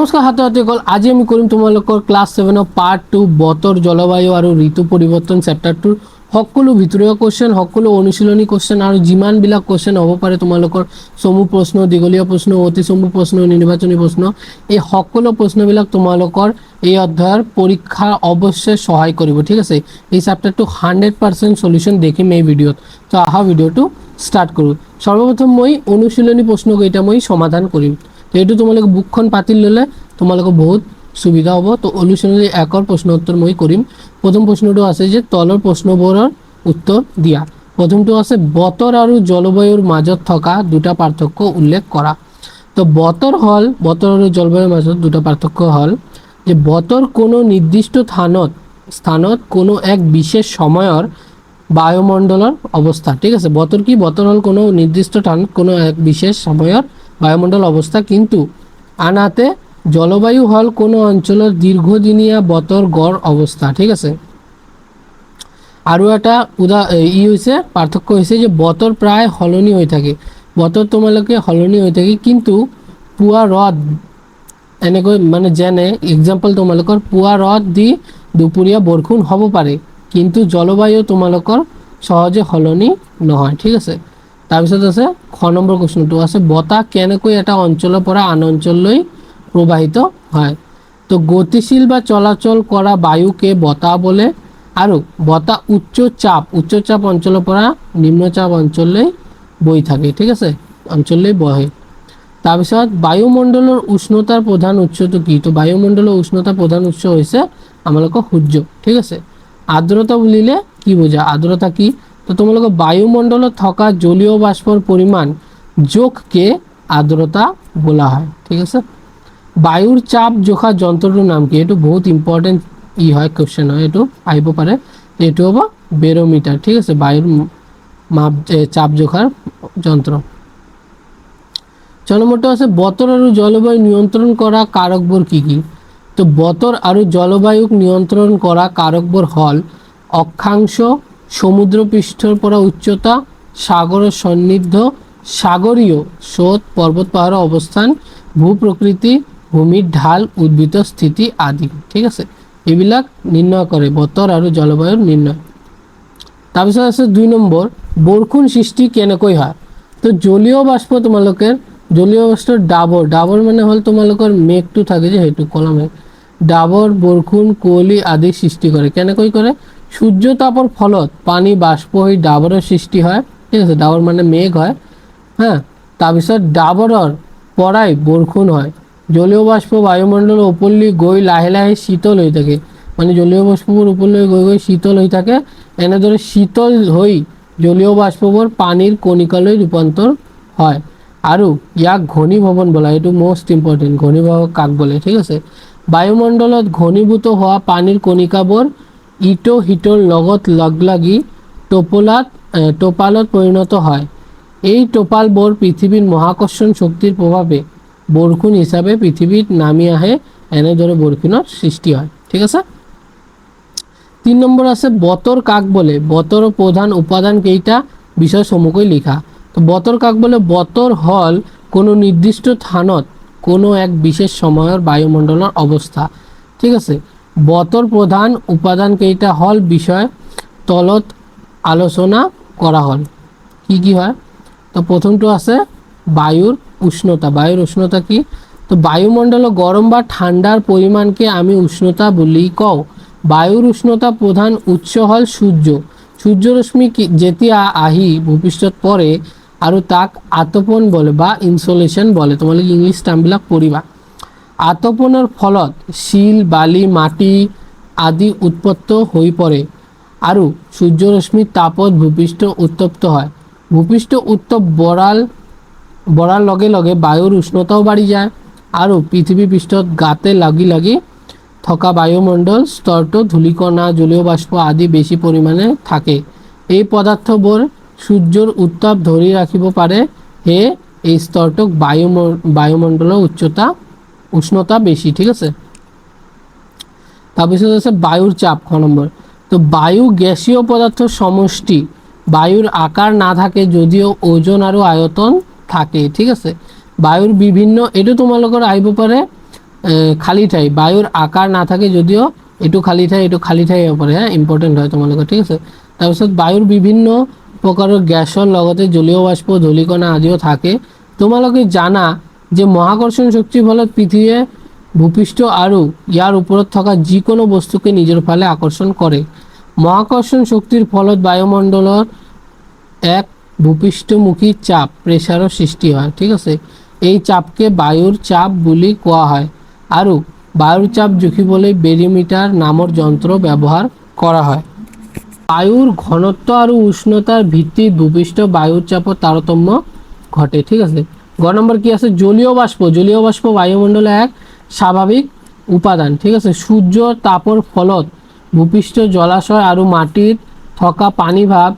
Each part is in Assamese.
নমস্কাৰ হাতহাতীসকল, আজি আমি কৰিম তোমালোকৰ ক্লাছ 7 পাৰ্ট 2 বতৰ জলবায়ু আৰু ঋতু পৰিৱৰ্তন চেপ্টাৰটোৰ সকলো ভিতৰুৱা কোৱেশ্চন, সকলো অনুশীলনী কোৱেশ্চন আৰু যিমানবিলাক কোৱেশ্চন হ'ব পাৰে তোমালোকৰ চমু প্ৰশ্ন, দীঘলীয়া প্ৰশ্ন, অতি চমু প্ৰশ্ন, নিৰ্বাচনী প্ৰশ্ন, এই সকলো প্ৰশ্নবিলাক তোমালোকৰ এই অধ্যায়ৰ পৰীক্ষা অৱশ্যই সহায় কৰিব। ঠিক আছে, এই চেপ্টাৰটো 100% সলিউশন দেখিম এই ভিডিঅ'ত। তো আহা ভিডিঅ'টো ষ্টাৰ্ট কৰোঁ। সৰ্বপ্ৰথম মই অনুশীলনী প্ৰশ্নকেইটা মই সমাধান কৰিম। তো এইটো তোমালোকে বুকখন পাতি ল'লে তোমালোকৰ বহুত সুবিধা হ'ব। তো অনুশীলনী 1ৰ প্ৰশ্ন উত্তৰ মই কৰিম। প্ৰথম প্ৰশ্নটো আছে যে তলৰ প্ৰশ্নবোৰৰ উত্তৰ দিয়া। প্ৰথমটো আছে বতৰ আৰু জলবায়ুৰ মাজত থকা দুটা পাৰ্থক্য উল্লেখ কৰা। তো বতৰ আৰু জলবায়ুৰ মাজত দুটা পাৰ্থক্য হ'ল যে বতৰ কোনো নিৰ্দিষ্ট স্থানত কোনো এক বিশেষ সময়ৰ বায়ুমণ্ডলৰ অৱস্থা। ঠিক আছে, বতৰ কি? বতৰ হ'ল কোনো নিৰ্দিষ্ট স্থানত কোনো এক বিশেষ সময়ৰ বায়ুমণ্ডল অৱস্থা, কিন্তু আনহাতে জলবায়ু হ'ল কোনো অঞ্চলৰ দীৰ্ঘদিনীয়া বতৰ গড় অৱস্থা। ঠিক আছে, আৰু এটা হৈছে পাৰ্থক্য হৈছে যে বতৰ প্ৰায় সলনি হৈ থাকে। বতৰ তোমালোকে সলনি হৈ থাকে, কিন্তু পুৱা ৰ'দ এনেকৈ মানে যেনে এক্সাম্পল তোমালোকৰ পুৱা ৰ'দ দি দুপৰীয়া বৰষুণ হ'ব পাৰে, কিন্তু জলবায়ু তোমালোকৰ সহজে সলনি নহয়। ঠিক আছে, তাৰপিছত আছে খ নম্বৰ প্ৰশ্নটো আছে বতাহ কেনেকৈ এটা অঞ্চলৰ পৰা আন অঞ্চললৈ প্ৰবাহিত হয়। তো গতিশীল বা চলাচল কৰা বায়ুকে বতাহ বোলে, আৰু বতাহ উচ্চ চাপ অঞ্চলৰ পৰা নিম্নচাপ অঞ্চললৈ বৈ থাকে। ঠিক আছে, অঞ্চললৈ বহে। তাৰপিছত বায়ুমণ্ডলৰ উষ্ণতাৰ প্ৰধান উৎসটো কি? তো বায়ুমণ্ডলৰ উষ্ণতাৰ প্ৰধান উৎস হৈছে আমালোকৰ সূৰ্য। ঠিক আছে, আৰ্দ্ৰতা বুলিলে কি বুজা? আৰ্দ্ৰতা কি? তো তোমালোকৰ বায়ুমণ্ডলত থকা জলীয় বাষ্পৰ পৰিমাণ জোখকে আৰ্দ্ৰতা বোলা হয়। ঠিক আছে, বায়ুৰ চাপ জোখা যন্ত্ৰটোৰ নাম কি? এইটো বহুত ইম্পৰ্টেণ্ট হয়, কুৱেশ্যন হয়, এইটো আহিব পাৰে। এইটো হ'ব বেৰ'মিটাৰ। ঠিক আছে, বায়ুৰ চাপ জোখাৰ যন্ত্ৰ। 6 নম্বৰটো আছে বতৰ আৰু জলবায়ু নিয়ন্ত্ৰণ কৰা কাৰকবোৰ কি কি? তো বতৰ আৰু জলবায়ুক নিয়ন্ত্ৰণ কৰা কাৰকবোৰ হ'ল অক্ষাংশ, সমুদ্ৰ পৃষ্ঠৰ পৰা উচ্চতা, সাগৰৰ সন্নিধ্য, সাগৰীয় স্ৰোত, পৰ্বত পাহাৰৰ অৱস্থান, ভূ-প্ৰকৃতি, ভূমিৰ ঢাল, উদ্ভিদৰ স্থিতি আদি। ঠিক আছে, এইবিলাক নিৰ্ণয় কৰে বতৰ আৰু জলবায়ুৰ নিৰ্ণয়। তাৰপিছত আছে 2 নম্বৰ বৰষুণ সৃষ্টি কেনেকৈ হয়? তো জলীয় বাষ্প তোমালোকে জলীয় বাষ্পৰ ডাবৰ মানে হ'ল তোমালোকৰ মেঘটো থাকে যে সেইটো ক'লা মেঘ, ডাবৰ বৰষুণ কুঁৱলী আদি সৃষ্টি কৰে। কেনেকৈ কৰে? সূৰ্য তাপৰ ফলত পানী বাষ্প হৈ ডাবৰৰ সৃষ্টি হয়। ঠিক আছে, ডাবৰ মানে মেঘ হয়। তাৰপিছত ডাবৰৰ পৰাই বৰষুণ হয়। জলীয় বাষ্প বায়ুমণ্ডলৰ ওপৰলৈ গৈ লাহে লাহে শীতল হৈ থাকে, মানে জলীয় বাষ্পবোৰ ওপৰলৈ গৈ গৈ শীতল হৈ থাকে। এনেদৰে শীতল হৈ জলীয় বাষ্পবোৰ পানীৰ কণিকালৈ ৰূপান্তৰ হয়, আৰু ইয়াক ঘনীভৱন বোলা। এইটো মষ্ট ইম্পৰ্টেণ্ট, ঘনীভৱন কাক বোলে? ঠিক আছে, বায়ুমণ্ডলত ঘনীভূত হোৱা পানীৰ কণিকাবোৰ ইটো সিটোৰ লগত লাগি টোপালত পৰিণত হয়। এই টোপালবোৰ পৃথিৱীৰ মহাকৰ্ষণ শক্তিৰ প্ৰভাৱে বৰষুণ হিচাপে পৃথিৱীত নামি আহে। এনেদৰে বৰষুণৰ সৃষ্টি হয়। ঠিক আছে, 3 নম্বৰ আছে বতৰ কাক বোলে? বতৰৰ প্ৰধান উপাদান কেইটা? বিষয় চমুকৈ লিখা। তো বতৰ কাক বোলে? বতৰ হ'ল কোনো নিৰ্দিষ্ট স্থানত কোনো এক বিশেষ সময়ৰ বায়ুমণ্ডলৰ অৱস্থা। ঠিক আছে, বতৰ প্ৰধান উপাদান কেইটা হ'ল বিষয় তলত আলোচনা কৰা হ'ল। কি কি হয়? তো প্ৰথমটো আছে বায়ুৰ উষ্ণতা। বায়ুৰ উষ্ণতা কি? তো বায়ুমণ্ডলৰ গৰম বা ঠাণ্ডাৰ পৰিমাণকে আমি উষ্ণতা বুলি কওঁ। বায়ুৰ উষ্ণতা প্ৰধান উৎস হ'ল সূৰ্যৰশ্মি যেতিয়া আহি ভূপৃষ্ঠত পৰে আৰু তাক আতপন বলে বা ইনচলেশ্যন বলে। তোমালোকে ইংলিছ টাৰ্মবিলাক পঢ়িবা। আতপনৰ ফলত শিল, বালি, মাটি আদি উৎপন্ন হৈ পৰে আৰু সূৰ্যৰশ্মিৰ তাপত ভূপৃষ্ঠ উত্তপ্ত হয়। ভূপৃষ্ঠ উত্তাপ বঢ়াৰ লগে লগে বায়ুৰ উষ্ণতাও বাঢ়ি যায়, আৰু পৃথিৱী পৃষ্ঠত গাতে লাগি থকা বায়ুমণ্ডল স্তৰটো ধূলিকণা, জলীয় বাষ্প আদি বেছি পৰিমাণে থাকে। এই পদাৰ্থবোৰ সূৰ্যৰ উত্তাপ ধৰি ৰাখিব পাৰে, সেয়ে এই স্তৰটোক বায়ুমণ্ডলৰ উষ্ণতা বেছি। ঠিক আছে, তাৰপিছত আছে বায়ুৰ চাপ। 6 নম্বৰ, তো বায়ু গেছীয় পদাৰ্থৰ সমষ্টি। বায়ুৰ আকাৰ নাথাকে যদিও ওজন আৰু আয়তন থাকে। ঠিক আছে, বায়ুৰ বিভিন্ন, এইটো তোমালোকৰ আহিব পাৰে খালী ঠাই বায়ুৰ আকাৰ নাথাকে যদিও এইটো খালী ঠাই হ'ব পাৰে ইম্পৰ্টেণ্ট হয় তোমালোকৰ ঠিক আছে। তাৰপিছত বায়ুৰ বিভিন্ন প্ৰকাৰৰ গেছৰ লগতে জলীয় বাষ্প ধূলিকণা আদিও থাকে। তোমালোকে জানা যে মহাকৰ্ষণ শক্তিৰ ফলত পৃথিৱীয়ে ভূপৃষ্ঠ আৰু ইয়াৰ ওপৰত থকা যিকোনো বস্তুকে নিজৰ ফালে আকৰ্ষণ কৰে। মহাকৰ্ষণ শক্তিৰ ফলত বায়ুমণ্ডলৰ এক ভূপৃষ্ঠমুখী চাপ প্ৰেছাৰৰ সৃষ্টি হয় ঠিক আছে। এই চাপকে বায়ুৰ চাপ বুলি কোৱা হয় আৰু বায়ুৰ চাপ জুখিবলৈ বেৰিমিটাৰ নামৰ যন্ত্ৰ ব্যৱহাৰ কৰা হয়। বায়ুৰ ঘনত্ব আৰু উষ্ণতাৰ ভিত্তিত ভূপৃষ্ঠ বায়ুৰ চাপৰ তাৰতম্য ঘটে ঠিক আছে। গ নম্বৰ কি আছে জলীয় বাষ্প। জলীয় বাষ্প বায়ুমণ্ডলে এক স্বাভাৱিক উপাদান ঠিক আছে। সূৰ্যৰ তাপৰ ফলত ভূপৃষ্ঠ জলাশয় আৰু মাটিত থকা পানী ভাৱ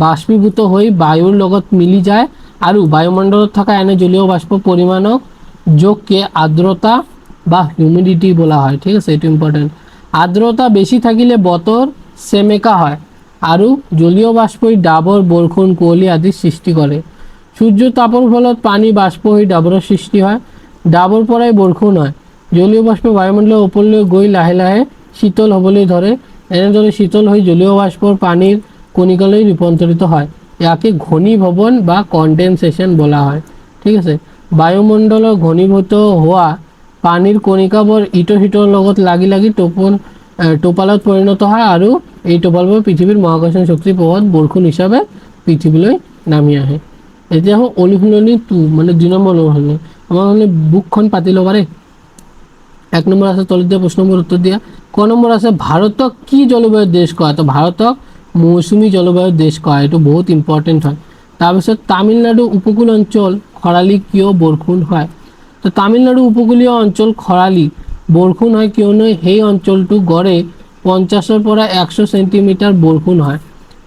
বাষ্পীভূত হৈ বায়ুৰ লগত মিলি যায় আৰু বায়ুমণ্ডলত থকা এনে জলীয় বাষ্প পৰিমাণক যোগকে আৰ্দ্ৰতা বা হিউমিডিটি বোলা হয় ঠিক আছে। এইটো ইম্পৰ্টেণ্ট। আৰ্দ্ৰতা বেছি থাকিলে বতৰ সেমেকা হয় আৰু জলীয় বাষ্পই ডাবৰ বৰষুণ কুঁৱলী আদিৰ সৃষ্টি কৰে। সূৰ্যৰ তাপৰ ফলত পানী বাষ্প হৈ ডাবৰৰ সৃষ্টি হয়, ডাবৰ পৰাই বৰষুণ হয়। জলীয় বাষ্প বায়ুমণ্ডলৰ ওপৰলৈ গৈ লাহে লাহে শীতল হ'বলৈ ধৰে। এনেদৰে শীতল হৈ জলীয় বাষ্পৰ পানীৰ কণিকালৈ ৰূপান্তৰিত হয়। ইয়াকে ঘনীভৱন বা কনডেনসেশ্যন বোলা হয় ঠিক আছে। বায়ুমণ্ডলৰ ঘনীভূত হোৱা পানীৰ কণিকাবোৰ ইটো সিটোৰ লগত লাগি লাগি টোপালত পৰিণত হয় আৰু এই টোপালবোৰ পৃথিৱীৰ মহাকৰ্ষণ শক্তিৰ প্ৰভাৱত বৰষুণ হিচাপে পৃথিৱীলৈ নামি আহে। এতিয়া হ'ল অনুশীলনী 2 মানে 2 নম্বৰ অনুশীলনী। আমাৰ মানে বুকখন পাতি ল'বা দেই। 1 নম্বৰ আছে তলত দিয়া প্ৰশ্নবোৰ উত্তৰ দিয়া। ক নম্বৰ আছে ভাৰতক কি জলবায়ুৰ দেশ কোৱা? তো ভাৰতক মৌচুমী জলবায়ুৰ দেশ কোৱা। এইটো বহুত ইম্পৰ্টেণ্ট হয়। তাৰপিছত তামিলনাডু উপকূল অঞ্চল খৰালি কিয় বৰষুণ হয়? তো তামিলনাডু উপকূলীয় অঞ্চল খৰালি বৰষুণ হয় কিয়নো সেই অঞ্চলটো গড়ে 50ৰ পৰা 100 সেন্টিমিটাৰ বৰষুণ হয়।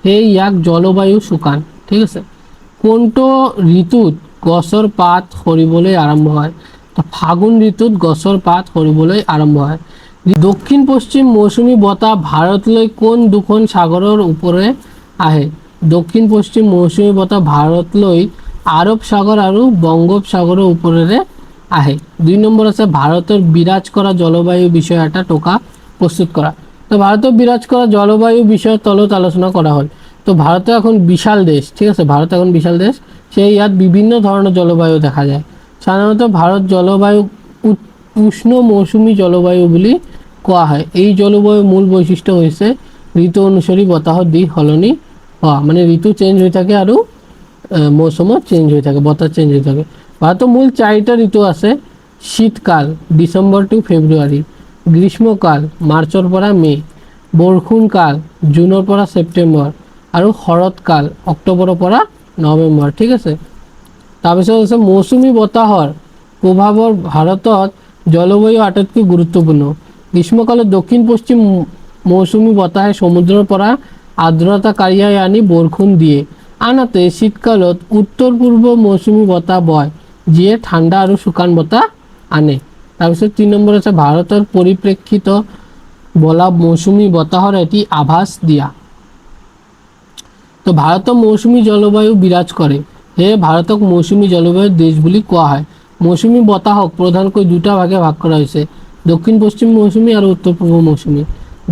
সেই ইয়াক জলবায়ু শুকান ঠিক আছে। কোনটো ঋতুত গছৰ পাত সৰিবলৈ আৰম্ভ হয়? তো ফাগুন ঋতুত গছৰ পাত সৰিবলৈ আৰম্ভ হয়। দক্ষিণ পশ্চিম মৌচুমী বতাহ ভাৰতলৈ কোন দুখন সাগৰৰ ওপৰে আহে? দক্ষিণ পশ্চিম মৌচুমী বতাহ ভাৰতলৈ আৰব সাগৰ আৰু বংগোপসাগৰৰ ওপৰেৰে আহে। 2 নম্বৰ আছে ভাৰতৰ বিৰাজ কৰা জলবায়ু বিষয়ে এটা টোকা প্ৰস্তুত কৰা। তো ভারতের বিরাজ করা জলবায়ু বিষয়ে তলত আলোচনা করা হয়। তো ভারত এখন বিশাল দেশ ঠিক আছে। ভারত এখন বিশাল দেশ, সেই ইয়াত বিভিন্ন ধরনের জলবায়ু দেখা যায়। সাধারণত ভারত জলবায়ু উষ্ণ মৌসুমী জলবায়ু বুলি কোৱা হয়। এই জলবায়ুৰ মূল বৈশিষ্ট্য হৈছে ঋতু অনুসৰি বতাহৰ দিশ সলনি হোৱা, মানে ঋতু চেঞ্জ হৈ থাকে আৰু মৌচুমত চেঞ্জ হৈ থাকে, বতাহ চেঞ্জ হৈ থাকে। ভাৰতৰ মূল 4টা ঋতু আছে। শীতকাল ডিচেম্বৰ টু ফেব্ৰুৱাৰী, গ্ৰীষ্মকাল মাৰ্চৰ পৰা মে', বৰষুণকাল জুনৰ পৰা ছেপ্টেম্বৰ আৰু শৰৎকাল অক্টোবৰৰ পৰা নৱেম্বৰ ঠিক আছে। তাৰপিছত আছে মৌচুমী বতাহৰ প্ৰভাৱৰ ভাৰতত জলবায়ু আটাইতকৈ গুৰুত্বপূৰ্ণ। গ্ৰীষ্মকালত দক্ষিণ পশ্চিম মৌচুমী বতাহে সমুদ্ৰৰ পৰা আৰ্দ্ৰতা কঢ়িয়াই আনি বৰষুণ দিয়ে। আনহাতে শীতকালত উত্তৰ পূৰ্ব মৌচুমী বতাহ বয় যিয়ে ঠাণ্ডা আৰু শুকান বতাহ আনে। তাৰপিছত 3 নম্বৰ আছে ভাৰতৰ পৰিপ্ৰেক্ষিত বলা মৌচুমী বতাহৰ এটি আভাস দিয়া। তো ভাৰতৰ মৌচুমী জলবায়ু বিৰাজ কৰে, সেয়ে ভাৰতক মৌচুমী জলবায়ুৰ দেশ বুলি কোৱা হয়। মৌচুমী বতাহক প্ৰধানকৈ 2টা ভাগে ভাগ কৰা হৈছে, দক্ষিণ পশ্চিম মৌচুমী আৰু উত্তৰ পূৰ্ব মৌচুমী।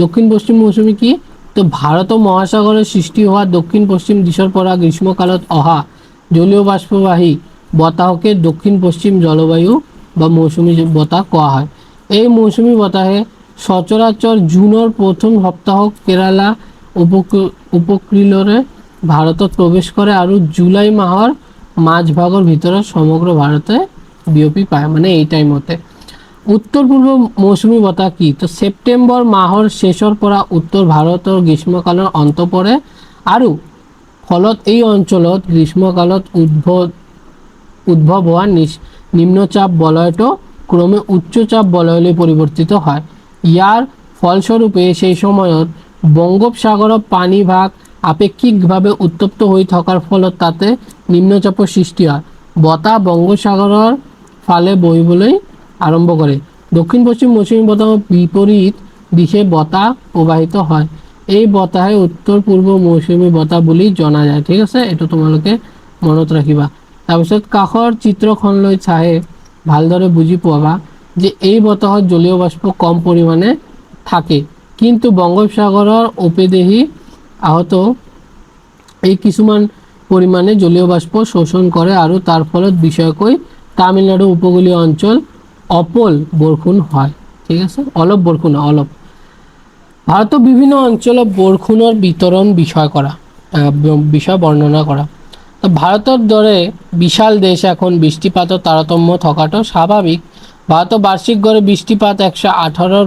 দক্ষিণ পশ্চিম মৌচুমী কি? তো ভাৰতৰ মহাসাগৰৰ সৃষ্টি হোৱা দক্ষিণ পশ্চিম দিশৰ পৰা গ্ৰীষ্মকালত অহা জলীয় বাষ্পবাহী বতাহকে দক্ষিণ পশ্চিম জলবায়ু বা মৌচুমী বতাহ কোৱা হয়। এই মৌচুমী বতাহে সচৰাচৰ জুনৰ প্ৰথম সপ্তাহত কেৰালা উপকূলৰে ভাৰতত প্ৰৱেশ কৰে আৰু জুলাই মাহৰ মাজভাগৰ ভিতৰত সমগ্ৰ ভাৰতে বিয়পি পায়, মানে এই টাইমতে। উত্তৰ পূৰ্ব মৌচুমী বতাহ কি? তো ছেপ্টেম্বৰ মাহৰ শেষৰ পৰা উত্তৰ ভাৰতৰ গ্ৰীষ্মকালৰ অন্ত পৰে আৰু ফলত এই অঞ্চলত গ্ৰীষ্মকালত উদ্ভৱ হোৱা নিম্নচাপ বলয়টো ক্ৰমে উচ্চচাপ বলয়লৈ পৰিৱৰ্তিত হয়। ইয়াৰ ফলস্বৰূপে সেই সময়ত বংগোপসাগৰৰ পানীভাগ আপেক্ষিকভাৱে উত্তপ্ত হৈ থকাৰ ফলত তাতে নিম্নচাপৰ সৃষ্টি হয়। বতাহ বংগোপসাগৰৰ ফালে বহিবলৈ আৰম্ভ কৰে। দক্ষিণ পশ্চিম মৌচুমী বতাহৰ বিপৰীত দিশে বতাহ প্ৰবাহিত হয়। এই বতাহে উত্তৰ পূৰ্ব মৌচুমী বতাহ বুলি জনা যায় ঠিক আছে। এইটো তোমালোকে মনত ৰাখিবা। তাৰপিছত কাষৰ চিত্ৰখনলৈ চাই ভালদৰে বুজি পাবা যে এই বতাহত জলীয় বাষ্প কম পৰিমাণে থাকে, কিন্তু বংগোপসাগৰৰ উপদেশী আহত এই কিছুমান পৰিমাণে জলীয় বাষ্প শোষণ কৰে আৰু তাৰ ফলত বিশেষকৈ তামিলনাডু উপকূলীয় অঞ্চল অপল বৰষুণ হয়। ঠিক আছে, অলপ বৰষুণ হয়, অলপ। ভাৰতৰ বিভিন্ন অঞ্চলত বৰষুণৰ বিতৰণ বিষয় বৰ্ণনা কৰা। তো ভাৰতৰ দৰে বিশাল দেশ এখন বৃষ্টিপাতৰ তাৰতম্য থকাটো স্বাভাৱিক। ভাৰতৰ বাৰ্ষিক গড়ে বৃষ্টিপাত 118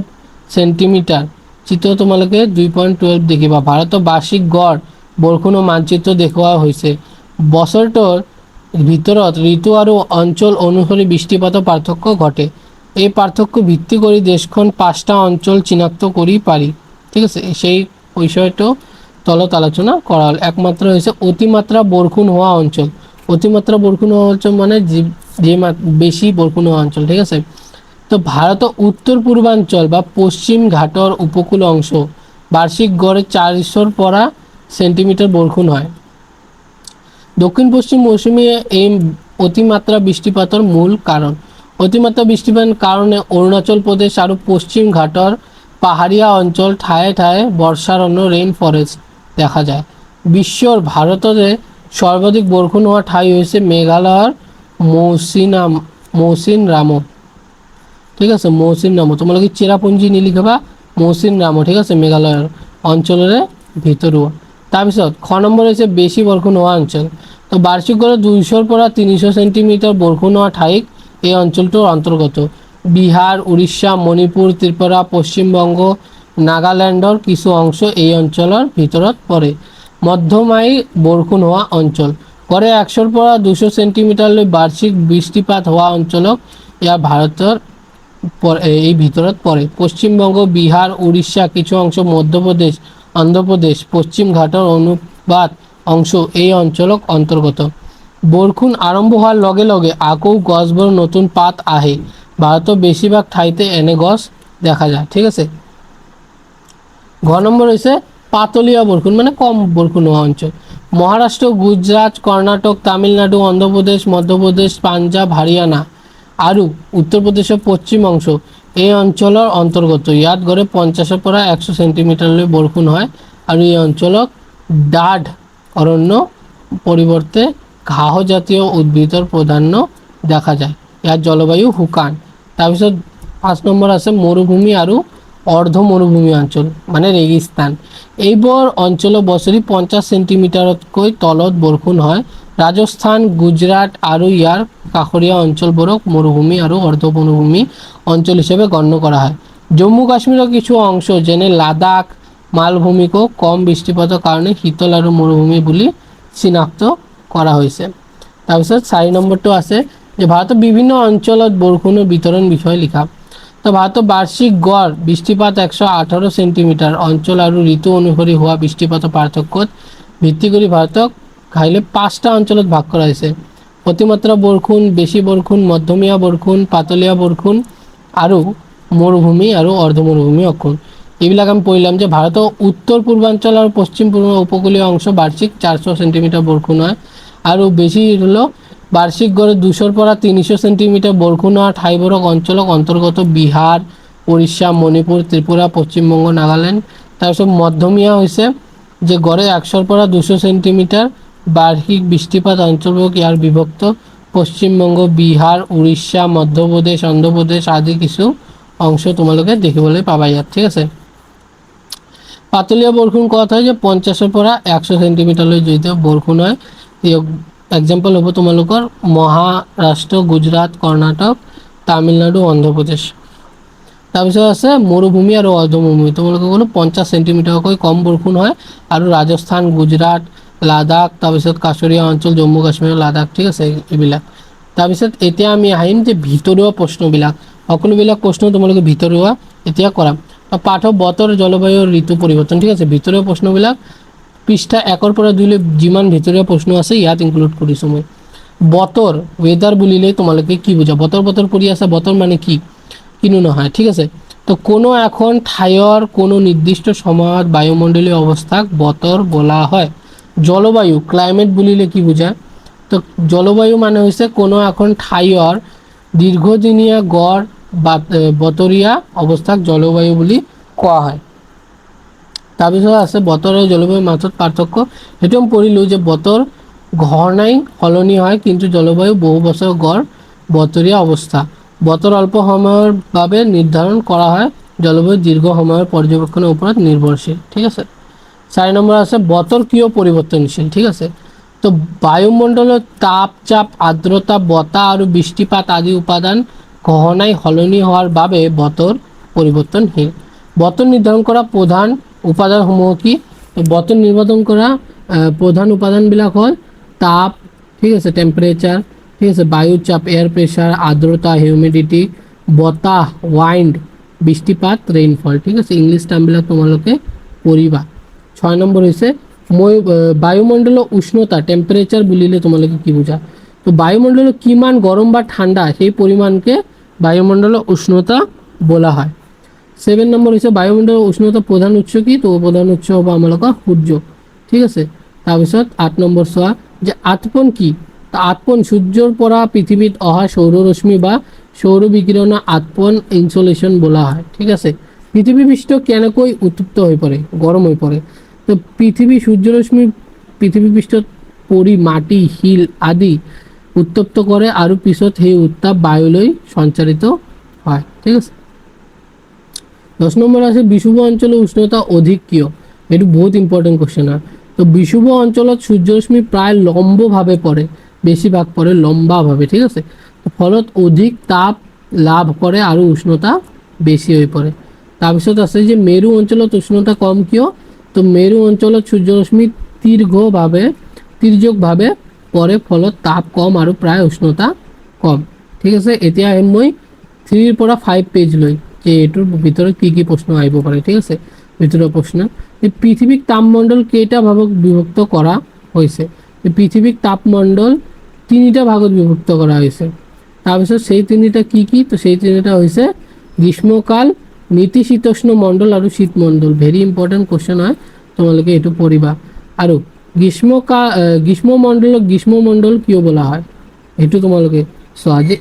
সেন্টিমিটাৰ, চিত্ৰ তোমালোকে 2.12 দেখিবা। ভাৰতৰ বাৰ্ষিক গড় বৰষুণৰ মানচিত্ৰ দেখুওৱা হৈছে। বছৰটোৰ ভিতৰত ঋতু আৰু অঞ্চল অনুসৰি বৃষ্টিপাতৰ পাৰ্থক্য ঘটে। এই পাৰ্থক্য ভিত্তি কৰি দেশখন 5টা অঞ্চল চিনাক্ত কৰি পাৰি। ঠিক আছে, সেই বিষয়টো তলত আলোচনা কৰা হ'ল। একমাত্ৰ হৈছে অতিমাত্ৰা বৰষুণ হোৱা অঞ্চল। অতিমাত্ৰা বৰষুণ হোৱা অঞ্চল মানে বেছি বৰষুণ হোৱা অঞ্চল। ঠিক আছে, তো ভাৰতৰ উত্তৰ পূৰ্বাঞ্চল বা পশ্চিম ঘাটৰ উপকূল অংশ বাৰ্ষিক গড়ে 400 পৰা সেন্টিমিটাৰ বৰষুণ হয়। দক্ষিণ পশ্চিম মৌসুমী এই অতিমাত্ৰা বৃষ্টিপাতৰ মূল কাৰণ। অতিমাত্ৰা বৃষ্টিপাতৰ কাৰণে অৰুণাচল প্ৰদেশ আৰু পশ্চিম ঘাটৰ পাহাৰীয়া অঞ্চল ঠায়ে ঠায়ে বৰ্ষাৰণ্য ৰেইন ফৰেষ্ট দেখা যায়। বিশ্বৰ ভাৰততে সৰ্বাধিক বৰষুণ হোৱা ঠাই হৈছে মেঘালয়ৰ মৌচিনৰাম। ঠিক আছে, মৌচিনৰাম, তোমালোকে চেৰাপুঞ্জী নিলিখিবা, মৌচিনৰাম। ঠিক আছে, মেঘালয়ৰ অঞ্চলৰে ভিতৰুৱা। তাৰপিছত খ নম্বৰ হৈছে বেছি বৰষুণ হোৱা অঞ্চল। তো বাৰ্ষিক গড়ে 200 পৰা 300 সেন্টিমিটাৰ বৰষুণ হোৱা ঠাইক এই অঞ্চলটোৰ অন্তৰ্গত। বিহাৰ, উৰিষ্যা, মণিপুৰ, ত্ৰিপুৰা, পশ্চিমবংগ, নাগালেণ্ডৰ কিছু অংশ এই অঞ্চলৰ ভিতৰত পৰে। মধ্যমায়ী বৰষুণ হোৱা অঞ্চল গড়ে 100 পৰা 200 সেন্টিমিটাৰলৈ বাৰ্ষিক বৃষ্টিপাত হোৱা অঞ্চলক ইয়াৰ ভাৰতৰ এই ভিতৰত পৰে। পশ্চিমবংগ, বিহাৰ, উৰিষ্যা, কিছু অংশ মধ্যপ্ৰদেশ, অন্ধ্ৰপ্ৰদেশ, পশ্চিম ঘাটৰ অনুবাদ অংশ এই অঞ্চলক অন্তৰ্গত। বৰষুণ আৰম্ভ হোৱাৰ লগে লগে আকৌ গছবোৰ নতুন পাত আহে। ভাৰতৰ বেছিভাগ ঠাইতে এনে গছ দেখা যায়। ঠিক আছে, ঘ নম্বৰ হৈছে পাতলীয়া বৰষুণ, মানে কম বৰষুণ হোৱা অঞ্চল। মহাৰাষ্ট্ৰ, গুজৰাট, কৰ্ণাটক, তামিলনাডু, অন্ধ্ৰপ্ৰদেশ, মধ্যপ্ৰদেশ, পাঞ্জাৱ, হাৰিয়ানা আৰু উত্তৰ প্ৰদেশৰ পশ্চিম অংশ এই অঞ্চলৰ অন্তৰ্গত। ইয়াত গড়ে 50 পৰা 100 সেন্টিমিটাৰলৈ বৰষুণ হয় আৰু এই অঞ্চলক ডাঠ অৰণ্য পৰিৱৰ্তে ঘাঁহজাতীয় উদ্ভিদৰ প্ৰাধান্য দেখা যায়। ইয়াৰ জলবায়ু শুকান। তাৰপিছত 5 নম্বৰ আছে মৰুভূমি আৰু অৰ্ধ মৰুভূমি অঞ্চল, মানে ৰেগিস্তান। এইবোৰ অঞ্চলত বছৰি 50 সেন্টিমিটাৰতকৈ তলত বৰষুণ হয়। ৰাজস্থান, গুজৰাট আৰু ইয়াৰ কাষৰীয়া অঞ্চলবোৰক মৰুভূমি আৰু অৰ্ধ মৰুভূমি অঞ্চল হিসেবে গণ্য কৰা হয়। জম্মু কাশ্মীৰৰ কিছু অংশ যেনে লাডাখ মালভূমিকো কম বৃষ্টিপাতৰ কাৰণে শীতল আৰু মৰুভূমি বুলি চিনাক্ত কৰা হৈছে। তাৰপিছত 4 নম্বৰটো আছে যে ভাৰতৰ বিভিন্ন অঞ্চলত বৰষুণৰ বিতৰণ বিষয়ে লিখা। তো ভাৰতৰ বাৰ্ষিক গড় বৃষ্টিপাত 118 সেন্টিমিটাৰ। অঞ্চল আৰু ঋতু অনুসৰি হোৱা বৃষ্টিপাতৰ পাৰ্থক্যত ভিত্তি কৰি ভাৰতক ঘাইলে 5টা অঞ্চলত ভাগ কৰা হৈছে। অতিমাত্ৰা বৰষুণ, বেছি বৰষুণ, মধ্যমীয়া বৰষুণ, পাতলীয়া বৰষুণ আৰু মৰুভূমি আৰু অৰ্ধ মৰুভূমি অঞ্চল। এইবিলাক আমি পঢ়িলাম যে ভাৰতৰ উত্তৰ পূৰ্বাঞ্চল আৰু পশ্চিম পূৰ্ব উপকূলীয় অংশ বাৰ্ষিক 400 সেন্টিমিটাৰ বৰষুণ হয় আৰু বেছি হলো বাৰ্ষিক গড়ে 200 পৰা 300 সেন্টিমিটাৰ বৰষুণ হোৱা ঠাইবোৰক অঞ্চলক অন্তৰ্গত বিহাৰ, উৰিষ্যা, মণিপুৰ, ত্ৰিপুৰা, পশ্চিমবংগ, নাগালেণ্ড। তাৰপিছত মধ্যমীয়া হৈছে যে গড়ে 100 পৰা 200 সেন্টিমিটাৰ বাৰ্ষিক বৃষ্টিপাত অঞ্চলবোৰক ইয়াৰ বিভক্ত পশ্চিমবংগ, বিহাৰ, উৰিষ্যা, মধ্যপ্ৰদেশ, অন্ধ্ৰপ্ৰদেশ আদি কিছু অংশ তোমালোকে দেখিবলৈ পাবা ইয়াত। ঠিক আছে, পাতলীয়া বৰষুণ কোৱা হয় যে 50 পৰা 100 সেন্টিমিটাৰলৈ যেতিয়া বৰষুণ হয়। এক্সাম্পল হ'ব তোমালোকৰ মহাৰাষ্ট্ৰ, গুজৰাট, কৰ্ণাটক, তামিলনাডু, অন্ধ্ৰপ্ৰদেশ। তাৰপিছত আছে মৰুভূমি আৰু অৰ্ধ মৰুভূমি। তোমালোকে ক'লো 50 সেন্টিমিটাৰকৈ কম বৰষুণ হয় আৰু ৰাজস্থান, গুজৰাট, লাডাখ, তাৰপিছত কাষৰীয়া অঞ্চল জম্মু কাশ্মীৰ, লাডাখ। ঠিক আছে, এইবিলাক। তাৰপিছত এতিয়া আমি আহিম যে ভিতৰুৱা প্ৰশ্নবিলাক। সকলোবিলাক প্ৰশ্ন তোমালোকে ভিতৰুৱা এতিয়া কৰাম। পাঠক বতৰ, জলবায়ু, ঋতু পৰিৱৰ্তন। ঠিক আছে, ভিতৰুৱা প্ৰশ্নবিলাক পৃষ্ঠা 1 পৰা 2 লৈ যিমান ভিতৰীয়া প্ৰশ্ন আছে ইয়াত ইনক্লুড কৰিছোঁ মই। বতৰ, ৱেডাৰ বুলিলে তোমালোকে কি বুজা? বতৰ পঢ়ি আছে, বতৰ মানে কি? কিনো নহয়। ঠিক আছে, তো কোনো এখন ঠাইৰ কোনো নিৰ্দিষ্ট সময়ত বায়ুমণ্ডলীয় অৱস্থাক বতৰ বোলা হয়। জলবায়ু, ক্লাইমেট বুলিলে কি বুজায়? তো জলবায়ু মানে হৈছে কোনো এখন ঠাইৰ দীৰ্ঘদিনীয়া গড় বতৰীয়া অৱস্থাক জলবায়ু বুলি কোৱা হয়। তাৰপিছত আছে বতৰ আৰু জলবায়ুৰ মাজত পাৰ্থক্য। সেইটো আমি পঢ়িলোঁ যে বতৰ ঘনাই সলনি হয়, কিন্তু জলবায়ু বহু বছৰ গড় বতৰীয়া অৱস্থা। বতৰ অল্প সময়ৰ বাবে নিৰ্ধাৰণ কৰা হয়, জলবায়ু দীৰ্ঘ সময়ৰ পৰ্যবেক্ষণৰ ওপৰত নিৰ্ভৰশীল। ঠিক আছে। 4 নম্বৰ আছে বতৰ কিয় পৰিৱৰ্তনশীল। ঠিক আছে। তো বায়ুমণ্ডলৰ তাপ, চাপ, আৰ্দ্ৰতা, বতাহ আৰু বৃষ্টিপাত আদি উপাদান ঘনাই সলনি হোৱাৰ বাবে বতৰ পৰিৱৰ্তনশীল। বতৰ নিৰ্ধাৰণ কৰা প্ৰধান উপাদানসমূহ কি? বতৰ নিৰ্ধাৰণ কৰা প্ৰধান উপাদানবিলাক হ'ল তাপ, ঠিক আছে, টেম্পাৰেচাৰ, ঠিক আছে, বায়ুৰ চাপ, এয়াৰ প্ৰেছাৰ, আৰ্দ্ৰতা, হিউমিডিটি, বতাহ, ওয়াইণ্ড, বৃষ্টিপাত, ৰেইনফল। ঠিক আছে, ইংলিছ টাৰ্মবিলাক তোমালোকে পঢ়িবা। 6 নম্বৰ হৈছে বায়ুমণ্ডলৰ উষ্ণতা, টেম্পাৰেচাৰ বুলিলে তোমালোকে কি বুজা? তো বায়ুমণ্ডলত কিমান গৰম বা ঠাণ্ডা সেই পৰিমাণকে বায়ুমণ্ডলৰ উষ্ণতা বলা হয়। 7 নম্বৰ হৈছে বায়ুমণ্ডলৰ উষ্ণতা প্ৰধান উৎস কি? তো প্ৰধান উৎস হ'ব আমালোকৰ সূৰ্য। ঠিক আছে। তাৰপিছত 8 নম্বৰ চোৱা যে আতপন কি? আতপন সূৰ্যৰ পৰা পৃথিৱীত অহা সৌৰৰশ্মি বা সৌৰ বিকিৰণক আতপন ইনচুলেশ্যন বোলা হয়। ঠিক আছে। পৃথিৱী পৃষ্ঠ কেনেকৈ উত্তপ্ত হৈ পৰে? গৰম হৈ পৰে। তো সূৰ্যৰশ্মি পৃথিৱী পৃষ্ঠত পৰি মাটি, শিল আদি উত্তপ্ত কৰে আৰু পিছত সেই উত্তাপ বায়ুলৈ সঞ্চাৰিত হয়। ঠিক আছে। 10 নম্বৰ আছে বিষুৱ অঞ্চলৰ উষ্ণতা অধিক কিয়? এইটো বহুত ইম্পৰ্টেণ্ট কুৱেশ্যন হয়। তো বিষুৱ অঞ্চলত সূৰ্যৰশ্মি প্ৰায় লম্বভাৱে পৰে, বেছিভাগ পৰে লম্বাভাৱে। ঠিক আছে। ফলত অধিক তাপ লাভ কৰে আৰু উষ্ণতা বেছি হৈ পৰে। তাৰপিছত আছে যে মেৰু অঞ্চলত উষ্ণতা কম কিয়? তো মেৰু অঞ্চলত সূৰ্যৰশ্মি তিৰ্যকভাৱে পৰে, ফলত তাপ কম আৰু প্ৰায় উষ্ণতা কম। ঠিক আছে। এতিয়া আহিম মই 3 পৰা 5 পেজ লৈ যে এইটোৰ ভিতৰত কি কি প্ৰশ্ন আহিব পাৰে। ঠিক আছে। ভিতৰৰ প্ৰশ্ন পৃথিৱীক তাপমণ্ডল কেইটা ভাগত বিভক্ত কৰা হৈছে? পৃথিৱীক তাপমণ্ডল 3টা ভাগত বিভক্ত কৰা হৈছে। তাৰপিছত সেই 3টা কি কি? তো সেই 3টা হৈছে গ্ৰীষ্মকাল, নাতিশীতোষ্ণ মণ্ডল আৰু শীতমণ্ডল। ভেৰি ইম্পৰ্টেণ্ট কুৱেশ্যন হয়, তোমালোকে এইটো পঢ়িবা। আৰু গ্ৰীষ্মমণ্ডল কিয় বোলা হয়? সেইটো তোমালোকে চোৱা যে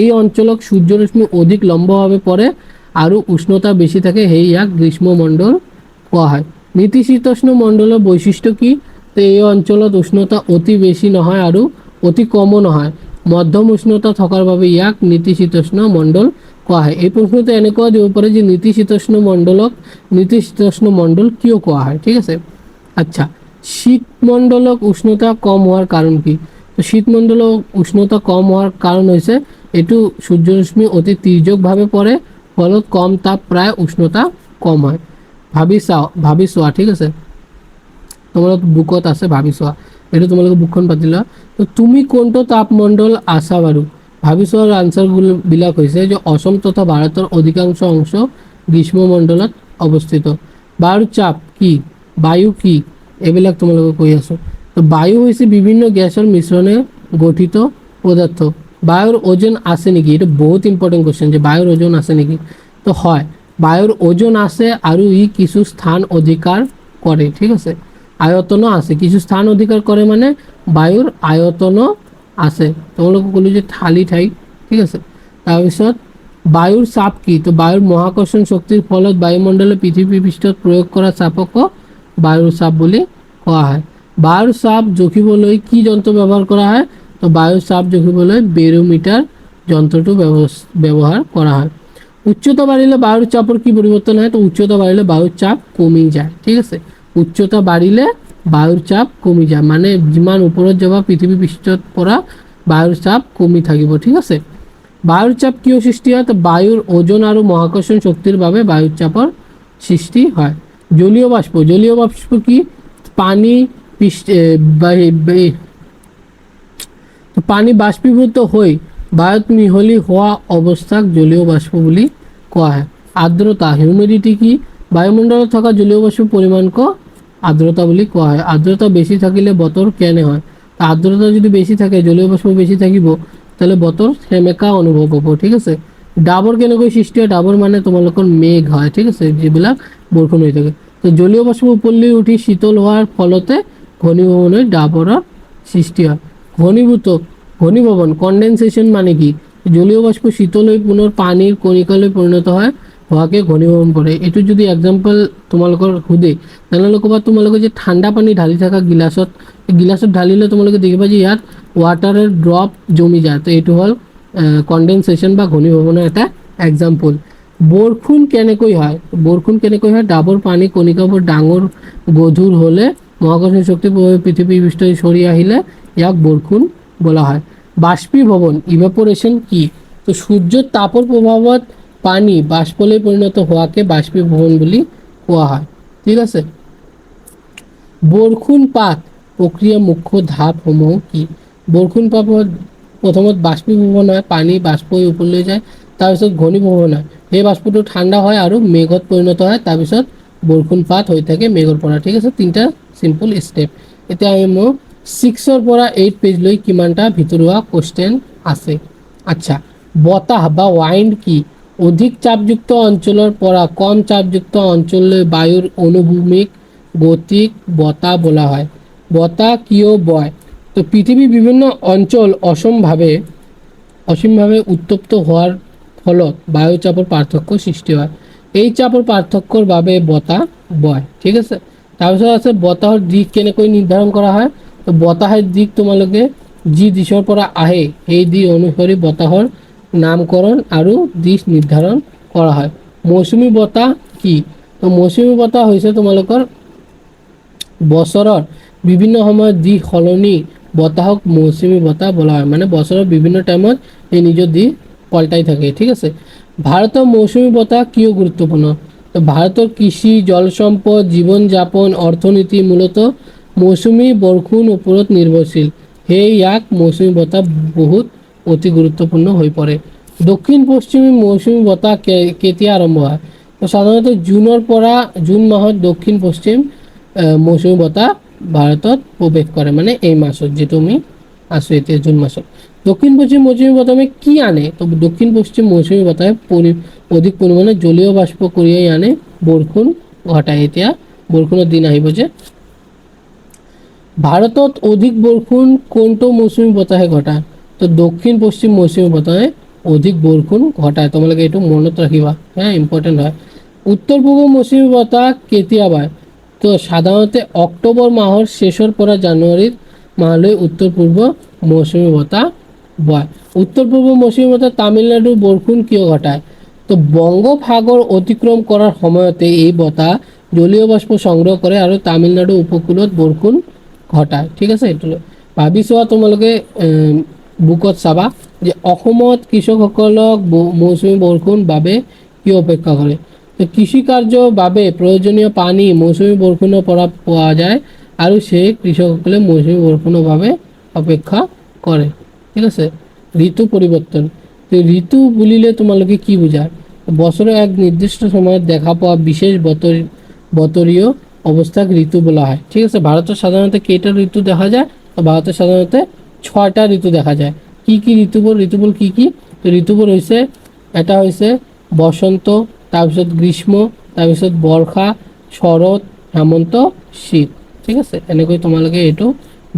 এই অঞ্চলক সূৰ্যৰশ্মি অধিক লম্বভাৱে পৰে আৰু উষ্ণতা বেছি থাকে, সেই ইয়াক গ্ৰীষ্মমণ্ডল কোৱা হয়। নাতিশীতোষ্ণ মণ্ডলৰ বৈশিষ্ট্য কি? তো এই অঞ্চলত উষ্ণতা অতি বেছি নহয় আৰু অতি কমো নহয়, মধ্যম উষ্ণতা থকাৰ বাবে ইয়াক নাতিশীতোষ্ণ মণ্ডল কোৱা হয়। এই প্ৰশ্নটো এনেকুৱা দিব পাৰে যে নাতিশীতোষ্ণ মণ্ডল কিয় কোৱা হয়? ঠিক আছে। আচ্ছা, শীতমণ্ডলক উষ্ণতা কম হোৱাৰ কাৰণ কি? তো শীতমণ্ডলৰ উষ্ণতা কম হোৱাৰ কাৰণ হৈছে এইটো সূৰ্যৰশ্মি অতি তিৰ্যকভাৱে পৰে, ফলত কম তাপ, প্ৰায় উষ্ণতা কম হয়। ভাবি চোৱা। ঠিক আছে। তোমালোক বুকত আছে, ভাবি চোৱা। এইটো তোমালোকে বুকখন পাতি লোৱা। তো তুমি কোনটো তাপমণ্ডল আছা বাৰু? ভাবি চোৱাৰ আনচাৰবিলাক হৈছে যে অসম তথা ভাৰতৰ অধিকাংশ অংশ গ্ৰীষ্মমণ্ডলত অৱস্থিত। বায়ুৰ চাপ কি? বায়ু কি? এইবিলাক তোমালোকে কৈ আছো। তো বায়ু হৈছে বিভিন্ন গেছৰ মিশ্ৰণে গঠিত পদাৰ্থ। বায়ুৰ ওজন আছে নেকি? এইটো বহুত ইম্পৰ্টেণ্ট কুৱেশ্যন যে বায়ুৰ ওজন আছে নেকি? তো হয়, বায়ুৰ ওজন আছে আৰু ই কিছু স্থান অধিকাৰ কৰে। ঠিক আছে। আয়তনো আছে, কিছু স্থান অধিকাৰ কৰে মানে বায়ুৰ আয়তনো আছে। তোমালোকে ক'লো যে খালী ঠাই। ঠিক আছে। তাৰপিছত বায়ুৰ চাপ কি? তো বায়ুৰ মহাকৰ্ষণ শক্তিৰ ফলত বায়ুমণ্ডলে পৃথিৱী পৃষ্ঠত প্ৰয়োগ কৰা চাপক বায়ুৰ চাপ বুলি কোৱা হয়। বায়ুৰ চাপ জখিবলৈ কি যন্ত্ৰ ব্যৱহাৰ কৰা হয়? তো বায়ুৰ চাপ জখিবলৈ বেৰোমিটাৰ যন্ত্ৰটো ব্যৱহাৰ কৰা হয়। উচ্চতা বাঢ়িলে বায়ুৰ চাপৰ কি পৰিৱৰ্তন হয়? তো উচ্চতা বাঢ়িলে বায়ুৰ চাপ কমি যায়। ঠিক আছে। উচ্চতা বাঢ়িলে বায়ুৰ চাপ কমি যায়, মানে যিমান ওপৰত যাবা পৃথিৱী পৃষ্ঠৰ পৰা বায়ুৰ চাপ কমি থাকিব। ঠিক আছে। বায়ুৰ চাপ কিয় সৃষ্টি হয়? তো বায়ুৰ ওজন আৰু মহাকৰ্ষণ শক্তিৰ বাবে বায়ুৰ চাপৰ সৃষ্টি হয়। জলীয় বাষ্প কি? পানী বাষ্পীভূত হৈ বায়ুত মিহলি হোৱা অৱস্থাক জলীয় বাষ্প বুলি কোৱা হয়। আৰ্দ্ৰতা, হিউমিডিটি কি? বায়ুমণ্ডলত থকা জলীয় বাষ্পৰ পৰিমাণক আৰ্দ্ৰতা বুলি কোৱা হয়। আৰ্দ্ৰতা বেছি থাকিলে বতৰ কেনে হয়? আৰ্দ্ৰতা যদি বেছি থাকে, জলীয় বাষ্প বেছি থাকিব, তাহলে বতৰ সেমেকা অনুভৱ হ'ব। ঠিক আছে। ডাবৰ কেনেকৈ সৃষ্টি হয়? ডাবৰ মানে তোমালোকৰ মেঘ হয়। ঠিক আছে, যিবিলাক বৰষুণ হৈ থাকে। তো জলীয় বাষ্প ওপৰলৈ উঠি শীতল হোৱাৰ ফলতে ঘনীভৱন হৈ ডাবৰৰ সৃষ্টি হয়। ঘনীভৱন কনডেনসেশ্যন মানে কি? জলীয় বাষ্প শীতল হৈ পুনৰ পানীৰ কণিকালৈ পৰিণত হয়, হোৱাকে ঘনীভৱন কৰে। এইটো যদি এক্সাম্পল তোমালোকৰ সোধে তেনেহ'লে ক'বা তোমালোকে যে ঠাণ্ডা পানী ঢালি থকা গিলাচত ঢালিলে তোমালোকে দেখিবা যে ইয়াত ৱাটাৰৰ ড্ৰপ জমি যায়, তো এইটো হ'ল কনডেনচেশ্যন বা ঘনীভৱনৰ এটা এক্সাম্পল। বৰষুণ কেনেকৈ হয়? বৰষুণ কেনেকৈ হয়? ডাবৰ পানী কণিকাবোৰ ডাঙৰ গধুৰ হ'লে মহাকৰ্ষণ শক্তিৰ প্ৰভাৱে পৃথিৱীৰ পৃষ্ঠই সৰি আহিলে ইয়াক বৰষুণ বলা হয়। বাষ্পীভৱন ইভাপোৰেশ্যন কি? তো সূৰ্যৰ তাপৰ প্ৰভাৱত পানী বাষ্পলৈ পৰিণত হোৱাকে বাষ্পীভৱন বুলি কোৱা হয়। ঠিক আছে। বৰষুণ পাত প্ৰক্ৰিয়া মুখ্য ধাপসমূহ কি? বৰষুণ পাতত প্ৰথমত বাষ্পীভৱন হয়, পানী বাষ্প হৈ ওপৰলৈ যায়, তাৰপিছত ঘনীভৱন হয়, সেই বাষ্পটো ঠাণ্ডা হয় আৰু মেঘত পৰিণত হয়, তাৰপিছত বৰষুণপাত হৈ থাকে মেঘৰ পৰা। ঠিক আছে, তিনিটা চিম্পল ষ্টেপ। এতিয়া আমি মোৰ 6 পৰা 8 পেজলৈ কিমানটা ভিতৰুৱা কুৱেশ্যন আছে। আচ্ছা, বতাহ বা ওয়াইণ্ড কি? অধিক চাপযুক্ত অঞ্চলৰ পৰা কম চাপযুক্ত অঞ্চললৈ বায়ুৰ অনুভূমিক গতিক বতাহ বলা হয়। বতাহ কিয় বয়? তো পৃথিৱীৰ বিভিন্ন অঞ্চল অসীমভাৱে উত্তপ্ত হোৱাৰ ফলত বায়ুচাপৰ পাৰ্থক্য সৃষ্টি হয়। এই চাপৰ পাৰ্থক্যৰ বাবে বতাহ বয়। ঠিক আছে। তাৰপিছত আছে বতাহৰ দিশ কেনেকৈ নিৰ্ধাৰণ কৰা হয়? তো বতাহৰ দিশ তোমালোকে যি দিশৰ পৰা আহে সেই দিশ অনুসৰি বতাহৰ নামকৰণ আৰু দিশ নিৰ্ধাৰণ কৰা হয়। মৌচুমী বতাহ কি? তো মৌচুমী বতাহ হৈছে তোমালোকৰ বছৰৰ বিভিন্ন সময়ত দিশ সলনি বতাহক মৌচুমী বতাহ বলা হয়। মানে বছৰৰ বিভিন্ন টাইমত এই নিজৰ দিশ পাল্টাই থাকে। ঠিক আছে। ভাৰতৰ মৌচুমী বতাহ কিয় গুৰুত্বপূৰ্ণ? তো ভাৰতৰ কৃষি, জলসম্পদ, জীৱন যাপন, অৰ্থনীতি মূলত মৌচুমী বৰষুণ ওপৰত নিৰ্ভৰশীল, সেয়ে ইয়াক মৌচুমী বতাহ বহুত অতি গুৰুত্বপূৰ্ণ হৈ পৰে। দক্ষিণ পশ্চিমী মৌচুমী বতাহ কেতিয়া আৰম্ভ হয়? তো সাধাৰণতে জুন মাহত দক্ষিণ পশ্চিম মৌচুমী বতাহ ভাৰতত প্ৰৱেশ কৰে, মানে এই মাসত যেটো আমি আছো এতিয়া জুন মাসত। দক্ষিণ পশ্চিম মৌচুমী বতাহে কি আনে? তো দক্ষিণ পশ্চিম মৌচুমী বতাহে অধিক পৰিমাণে জলীয় বাষ্প কঢ়িয়াই আনে, বৰষুণ ঘটায়। এতিয়া বৰষুণৰ দিন আহিব যে। ভাৰতত অধিক বৰষুণ কোনটো মৌচুমী বতাহে ঘটায়? তো দক্ষিণ পশ্চিম মৌচুমী বতাহে অধিক বৰষুণ ঘটায়। তোমালোকে এইটো মনত ৰাখিবা, হ্যাঁ, ইম্পৰ্টেণ্ট হয়। উত্তৰ পূব মৌচুমী বতাহ কেতিয়া বয়? তো সাধাৰণতে অক্টোবৰ মাহৰ শেষৰ পৰা জানুৱাৰী মাহলৈ উত্তৰ পূৰ্ব মৌচুমী বতাহ বয়। উত্তৰ পূৰ্ব মৌচুমী বতাহ তামিলনাডুৰ বৰষুণ কিয় ঘটায়? তো বংগোপসাগৰ অতিক্ৰম কৰাৰ সময়তে এই বতাহ জলীয় বাষ্প সংগ্ৰহ কৰে আৰু তামিলনাডু উপকূলত বৰষুণ ঘটায়। ঠিক আছে। এইটো ভাবি চোৱা তোমালোকে বুকত চাবা যে অসমত কৃষকসকলক মৌচুমী বৰষুণ বাবে কিয় অপেক্ষা কৰে? তো কৃষিকাৰ্যৰ বাবে প্ৰয়োজনীয় পানী মৌচুমী বৰষুণৰ পৰা পোৱা যায় আৰু সেই কৃষকসকলে মৌচুমী বৰষুণৰ বাবে অপেক্ষা কৰে। ঠিক আছে। ঋতু পৰিৱৰ্তন। তো ঋতু বুলিলে তোমালোকে কি বুঝায়? বছৰৰ এক নিৰ্দিষ্ট সময়ত দেখা পোৱা বিশেষ বতৰীয় অৱস্থাক ঋতু বলা হয়। ঠিক আছে। ভাৰতত সাধাৰণতে কেইটা ঋতু দেখা যায়? তো ভাৰতত সাধাৰণতে 6টা ঋতু দেখা যায়। কি কি ঋতুবোৰ কি কি? তো ঋতুবোৰ হৈছে, এটা হৈছে বসন্ত, তাৰপিছত গ্ৰীষ্ম, তাৰপিছত বৰ্ষা, শৰৎ, হেমন্ত, শীত। ঠিক আছে। এনেকৈ তোমালোকে এইটো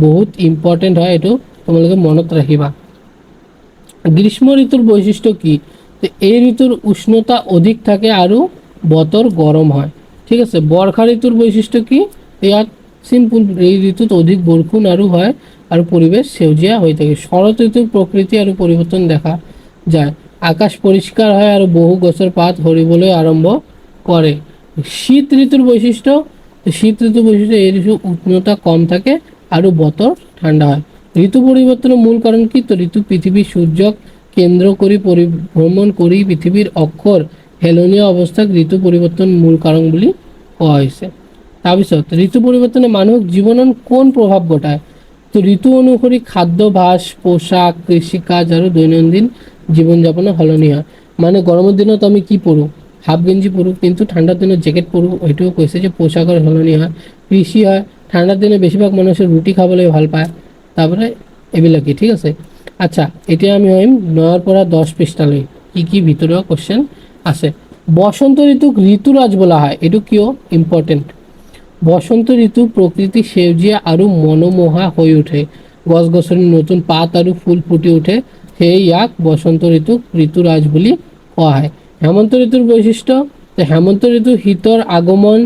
বহুত ইম্পৰ্টেণ্ট হয়, এইটো তোমালোকে মনত ৰাখিবা। গ্ৰীষ্ম ঋতুৰ বৈশিষ্ট্য কি? তো এই ঋতুৰ উষ্ণতা অধিক থাকে আৰু বতৰ গৰম হয়। ঠিক আছে। বৰ্ষা ঋতুৰ বৈশিষ্ট্য কি? ইয়াত চিম্পল, এই ঋতুত অধিক বৰষুণ আৰু হয় আৰু পৰিৱেশ সেউজীয়া হৈ থাকে। শৰৎ ঋতুৰ প্ৰকৃতি আৰু পৰিৱৰ্তন দেখা যায়, আকাশ পৰিষ্কাৰ হয় আৰু বহু গছৰ পাত সৰিবলৈ আৰম্ভ কৰে। শীত ঋতুৰ বৈশিষ্ট্য, শীত ঋতুৰ বৈশিষ্ট্য এই ঋতুত উষ্ণতা কম থাকে আৰু বতৰ ঠাণ্ডা হয়। ঋতু পৰিৱৰ্তনৰ মূল কাৰণ কি? তো ঋতু পৃথিৱীৰ সূৰ্যক কেন্দ্ৰ কৰি ভ্ৰমণ কৰি পৃথিৱীৰ অক্ষৰ হেলনীয়া অৱস্থাক ঋতু পৰিৱৰ্তন মূল কাৰণ বুলি কোৱা হৈছে। তাৰপিছত ঋতু পৰিৱৰ্তনে মানুহক জীৱনত কোন প্ৰভাৱ ঘটায়? তো ঋতু অনুসৰি খাদ্যাভ্যাস, পোশাক, কৃষিকাজ আৰু দৈনন্দিন জীৱন যাপনৰ সলনি হয়। মানে গৰমৰ দিনত আমি কি পঢ়োঁ? হাফ গেঞ্জি পঢ়োঁ, কিন্তু ঠাণ্ডাৰ দিনত জেকেট পঢ়োঁ। এইটোও কৈছে যে পোশাকৰ সলনি হয়। কৃষি হয়, ঠাণ্ডাৰ দিনত বেছিভাগ মানুহে ৰুটি খাবলৈ ভাল পায়। তাৰপৰে এইবিলাকেই। ঠিক আছে। আচ্ছা, এতিয়া আমি আহিম 9 পৰা 10 পৃষ্ঠালৈ কি কি ভিতৰুৱা কোশ্চেন আছে। বসন্ত ঋতুক ঋতুৰাজ বলা হয়, এইটো কিয় ইম্পৰ্টেণ্ট? বসন্ত ঋতু প্ৰকৃতি সেউজীয়া আৰু মনোমোহা হৈ উঠে, গছ গছনি নতুন পাত আৰু ফুল ফুটি উঠে, সেই ইয়াক বসন্ত ঋতুৰাজ বুলি কোৱা হয়। হেমন্ত ঋতুৰ বৈশিষ্ট্য, হেমন্ত ঋতু শীতৰ আগমন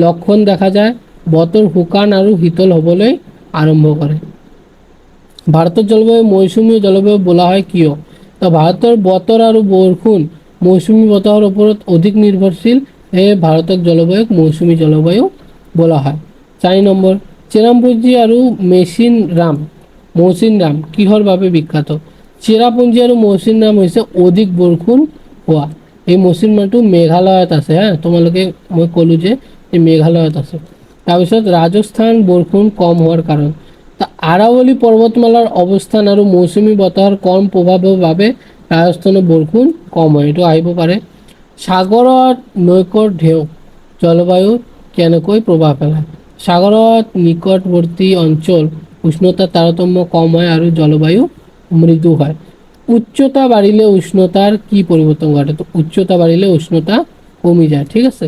লক্ষণ দেখা যায়, বতৰ শুকান আৰু শীতল হ'বলৈ আৰম্ভ কৰে। ভাৰতৰ জলবায়ু মৌচুমী জলবায়ু বোলা হয় কিয়? তো ভাৰতৰ বতৰ আৰু বৰষুণ মৌচুমী বতাহৰ ওপৰত অধিক নিৰ্ভৰশীল, সেয়ে ভাৰতক জলবায়ুক মৌচুমী জলবায়ু বোলা হয়। 4 নম্বৰ, চেৰাপুঞ্জী আৰু মৌচিনৰাম কিহৰ বাবে বিখ্যাত? চেৰাপুঞ্জী আৰু মৌচিনৰাম হৈছে অধিক বৰষুণ হোৱা। এই মৌচিনৰামটো মেঘালয়ত আছে হা, তোমালোকে মই ক'লো যে এই মেঘালয়ত আছে। তাৰপিছত ৰাজস্থান বৰষুণ কম হোৱাৰ কাৰণ। আৰাৱলী পৰ্বতমালাৰ অৱস্থান আৰু মৌচুমী বতাহৰ কম প্ৰভাৱৰ বাবে ৰাজস্থানত বৰষুণ কম হয়, এইটো আহিব পাৰে। সাগৰত নৈকৰ ঢেউ জলবায়ুত কেনেকৈ প্ৰভাৱ পেলায়? সাগৰত নিকটৱৰ্তী অঞ্চল উষ্ণতাৰ তাৰতম্য কম হয় আৰু জলবায়ু মৃদু হয়। উচ্চতা বাঢ়িলে উষ্ণতাৰ কি পৰিৱৰ্তন ঘটে? তো উচ্চতা বাঢ়িলে উষ্ণতা কমি যায়, ঠিক আছে।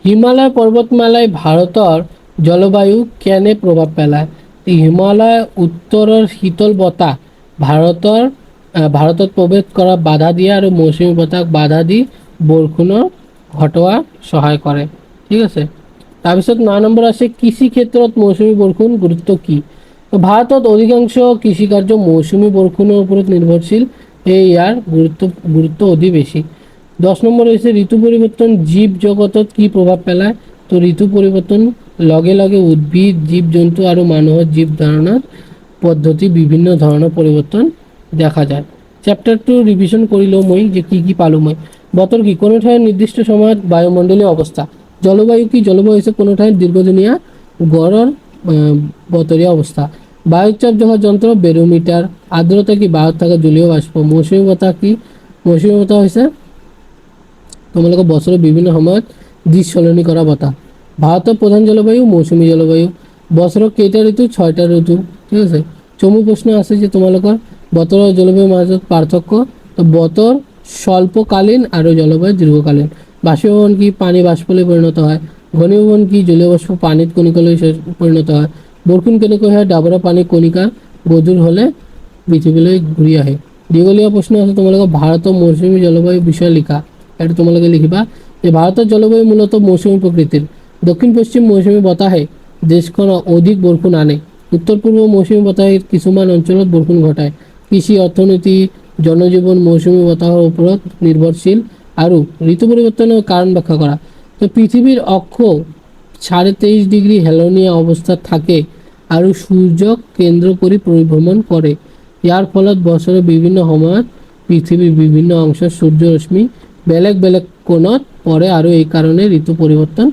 হিমালয় পৰ্বতমালাই ভাৰতৰ জলবায়ু কেনে প্ৰভাৱ পেলায়? হিমালয় উত্তৰৰ শীতল বতাহ ভাৰতত প্ৰৱেশ কৰা বাধা দিয়ে আৰু মৌচুমী বতাহক বাধা দি বৰষুণৰ ঘটোৱা সহায় কৰে, ঠিক আছে। তাৰপিছত 9 নম্বৰ আছে কৃষি ক্ষেত্ৰত মৌচুমী বৰষুণ গুৰুত্ব কি? তো ভাৰতত অধিকাংশ কৃষিকাৰ্য মৌচুমী বৰষুণৰ ওপৰত নিৰ্ভৰশীল, সেয়ে ইয়াৰ গুৰুত্ব অধিক বেছি। 10 নম্বৰ হৈছে ঋতু পৰিৱৰ্তন জীৱ জগতত কি প্ৰভাৱ পেলায়? তো ঋতু পৰিৱৰ্তন লগে লগে উদ্ভিদ জীৱ জন্তু আৰু মানুহৰ জীৱ ধাৰণৰ পদ্ধতি বিভিন্ন ধৰণৰ পৰিৱৰ্তন দেখা যায়। চেপ্টাৰটো ৰিভিজন কৰি লওঁ মই যে কি পালোঁ মই। বতৰ কি? কোনো ঠাইৰ নিৰ্দিষ্ট সময়ত বায়ুমণ্ডলীয় অৱস্থা। জলবায়ু কি? জলবায়ু হৈছে কোনো ঠাইৰ দীৰ্ঘদিনীয়া গড়ৰ বতৰীয়া অৱস্থা। বায়ুৰ চাপ জোখা যন্ত্ৰ বেৰোমিটাৰ। আৰ্দ্ৰতা কি? বায়ুত থকা জলীয় বাষ্প। মৌচুমী বতাহ কি? মৌচুমী বতাহ হৈছে তোমালোকৰ বছৰৰ বিভিন্ন সময়ত দিশ সলনি কৰা বতাহ। ভাৰতৰ প্ৰধান জলবায়ু মৌচুমী জলবায়ু। বছৰৰ কেইটা ঋতু? 6টা ঋতু, ঠিক আছে। চমু প্ৰশ্ন আছে যে তোমালোকৰ বতৰ আৰু জলবায়ুৰ মাজত পাৰ্থক্য। তো বতৰ স্বল্পকালীন আৰু জলবায়ু দীৰ্ঘকালীন। বাষ্পীভৱন কি? পানী বাষ্পলৈ পৰিণত হয়। ঘনীভৱন কি? জলীয় বাষ্প পানীত কণিকালৈ পৰিণত হয়। বৰষুণ কেনেকৈ হয়? ডাৱৰৰ পানী কণিকা গধুৰ হ'লে পৃথিৱীলৈ ঘূৰি আহে। দীঘলীয়া প্ৰশ্ন আছে তোমালোকৰ ভাৰতৰ মৌচুমী জলবায়ুৰ বিষয়ে লিখা। এইটো তোমালোকে লিখিবা যে ভাৰতৰ জলবায়ু মূলত মৌচুমী প্ৰকৃতিৰ। দক্ষিণ পশ্চিম মৌচুমী বতাহে দেশখনত অধিক বৰষুণ আনে। উত্তৰ পূৰ্ব মৌচুমী বতাহে কিছুমান অঞ্চলত বৰষুণ ঘটায়। কৃষি অৰ্থনীতি জনজীৱন মৌচুমী বতাহৰ ওপৰত নিৰ্ভৰশীল আৰু ঋতু পৰিৱৰ্তনৰ কাৰণ ব্যাখ্যা কৰা। তো পৃথিৱীৰ অক্ষ 23.5 ডিগ্ৰী হেলনীয়া অৱস্থাত থাকে আৰু সূৰ্যক কেন্দ্ৰ কৰি পৰিভ্ৰমণ কৰে। ইয়াৰ ফলত বছৰৰ বিভিন্ন সময়ত পৃথিৱীৰ বিভিন্ন অংশত সূৰ্যৰশ্মি বেলেগ বেলেগ কোণত পৰে আৰু এই কাৰণে ঋতু পৰিৱৰ্তন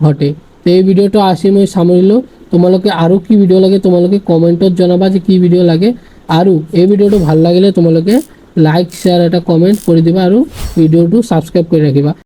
ঘটে। তো এই ভিডিঅ'টো আজি মই সামৰিলোঁ। তোমালোকে আৰু কি ভিডিঅ' লাগে তোমালোকে কমেণ্টত জনাবা যে কি ভিডিঅ' লাগে, আৰু এই ভিডিঅ'টো ভাল লাগিলে তোমালোকে লাইক শ্বেয়াৰ এটা কমেণ্ট কৰি দিবা আৰু ভিডিঅ'টো ছাবস্ক্ৰাইব কৰি ৰাখিবা।